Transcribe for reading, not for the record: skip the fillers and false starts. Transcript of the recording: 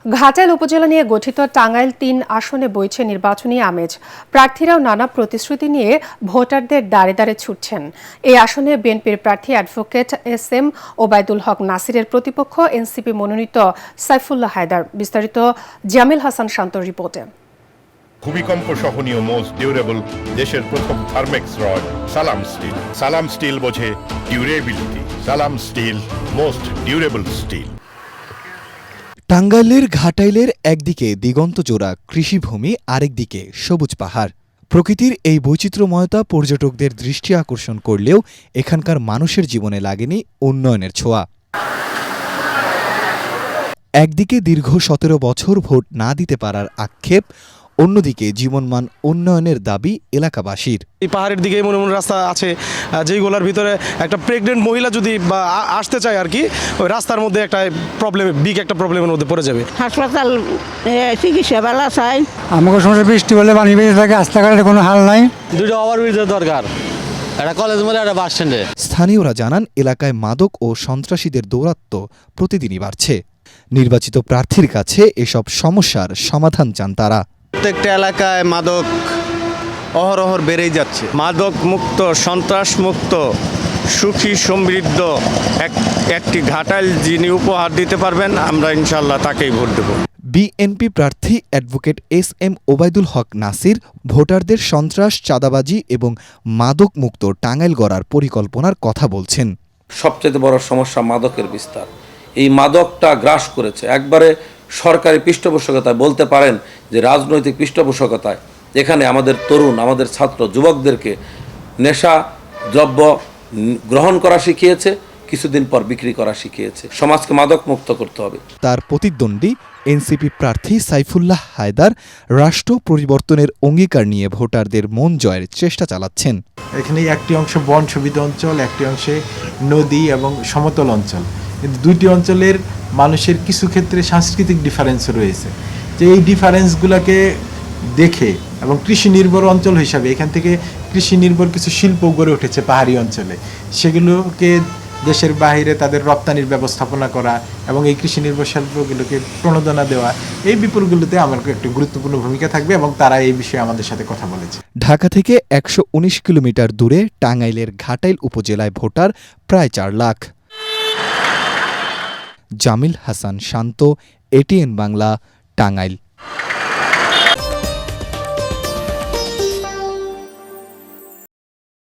ঘাটাইল উপজেলা নিয়ে গঠিত টাঙ্গাইল-৩ আসনে বইছে নির্বাচনী আমেজ। প্রার্থীরাও নানা প্রতিশ্রুতি নিয়ে ভোটারদের দ্বারে দ্বারে ছুটছেন। এই আসনে বিএনপির প্রার্থী অ্যাডভোকেট এস.এম. ওবায়দুল হক নাসিরের প্রতিপক্ষ এনসিপি মনোনীত সাইফুল্লাহ হায়দার। বিস্তারিত জামিল হাসান শান্তর রিপোর্টে। ভূমিকম্প সহনীয় মোস্ট ডিউরেবল দেশের প্রথম থার্মেক্স রড সালাম স্টিল। সালাম স্টিল বোঝে ডিউরেবিলিটি। সালাম স্টিল মোস্ট ডিউরেবল স্টিল। টাঙ্গাইলের ঘাটাইলের একদিকে দিগন্তজোড়া কৃষিভূমি, আরেকদিকে সবুজ পাহাড়। প্রকৃতির এই বৈচিত্র্যময়তা পর্যটকদের দৃষ্টি আকর্ষণ করলেও এখানকার মানুষের জীবনে লাগেনি উন্নয়নের ছোঁয়া। একদিকে দীর্ঘ ১৭ বছর ভোট না দিতে পারার আক্ষেপ, অন্যদিকে জীবনমান উন্নয়নের দাবি এলাকাবাসীর। এই পাহাড়ের দিকে মনে মনে রাস্তা আছে, যেইগুলোর ভিতরে একটা প্রেগনেন্ট মহিলা যদি আসতে চায় আর কি, ওই রাস্তার মধ্যে একটা প্রবলেমের মধ্যে পড়ে যাবে। হাসপাতাল চিকিৎসা ভালো চাই। আমাকে সমস্যা বৃষ্টি হলে পানি বেঁচে থাকে, রাস্তাঘাটের কোনো হাল নাই। দুটো ওভারব্রিজের দরকার, একটা কলেজ মোড়ে, একটা বাস স্ট্যান্ডে। স্থানীয়রা জানান, এলাকায় মাদক ও সন্ত্রাসীদের দৌরাত্ম্য প্রতিদিনই বাড়ছে। নির্বাচিত প্রার্থীর কাছে এসব সমস্যার সমাধান চান তারা। প্রত্যেকটা এলাকায় মাদক অহরহ বেড়েই যাচ্ছে। মাদক মুক্ত, সন্ত্রাস মুক্ত, সুখী সমৃদ্ধ একটি ঘাটাইল যিনি উপহার দিতে পারবেন, আমরা ইনশাল্লাহ তাকেই ভোট দেব। বিএনপি প্রার্থী অ্যাডভোকেট এস.এম. ওবায়দুল হক নাসির ভোটারদের সন্ত্রাস, চাঁদাবাজি এবং মাদক মুক্ত টাঙ্গাইল গড়ার পরিকল্পনার কথা বলছেন। সবচেয়ে বড় সমস্যা মাদকের বিস্তার। এই মাদকটা গ্রাস করেছে একবারে সরকারি পৃষ্ঠপোষকতায়, বলতে পারেন যে রাজনৈতিক পৃষ্ঠপোষকতায়। এখানে আমাদের তরুণ, আমাদের ছাত্র যুবকদেরকে নেশা দ্রব্য গ্রহণ করা শিখিয়েছে, কিছুদিন পর বিক্রি করা শিখিয়েছে। সমাজকে মাদক মুক্ত করতে হবে। তার প্রতিদ্বন্দ্বী এনসিপি প্রার্থী সাইফুল্লাহ হায়দার রাষ্ট্র পরিবর্তনের অঙ্গীকার নিয়ে ভোটারদের মন জয়ের চেষ্টা চালাচ্ছেন। এখানে একটি অংশ বন সুবিধা অঞ্চল, একটি অংশে নদী এবং সমতল অঞ্চল। কিন্তু দুইটি অঞ্চলের মানুষের কিছু ক্ষেত্রে সাংস্কৃতিক ডিফারেন্স রয়েছে, যে এই ডিফারেন্সগুলোকে দেখে এবং কৃষি নির্ভর অঞ্চল হিসাবে এখান থেকে কৃষি নির্ভর কিছু শিল্প গড়ে উঠেছে পাহাড়ি অঞ্চলে, সেগুলোকে দেশের বাইরে তাদের রপ্তানির ব্যবস্থাপনা করা এবং এই কৃষি নির্ভর শিল্পগুলোকে প্রণোদনা দেওয়া, এই বিপুলগুলোতে আমার একটি গুরুত্বপূর্ণ ভূমিকা থাকবে এবং তারা এই বিষয়ে আমাদের সাথে কথা বলেছে। ঢাকা থেকে ১১৯ কিলোমিটার দূরে টাঙ্গাইলের ঘাটাইল উপজেলায় ভোটার প্রায় ৪ লাখ। জামিল হাসান শান্ত, এটিএন বাংলা, টাঙ্গাইল।